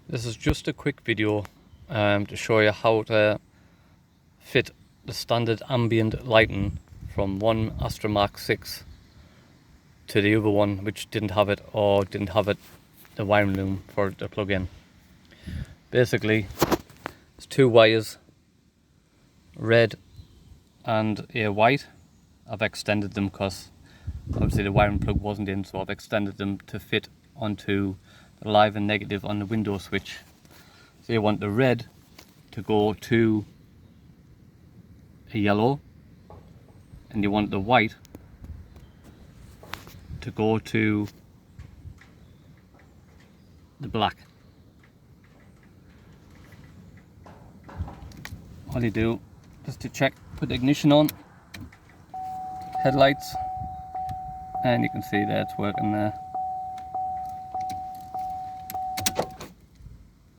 This is just a quick video to show you how to fit the standard ambient lighting from one Astra MK6 to the other one which didn't have it, or didn't have it the wiring loom for it to plug in. Basically, it's two wires, red and a white. I've extended them because obviously the wiring plug wasn't in, so I've extended them to fit onto the live and negative on the window switch. So you want the red to go to a yellow, and you want the white to go to the black. All you do, just to check, put the ignition on, headlights, and you can see there it's working there.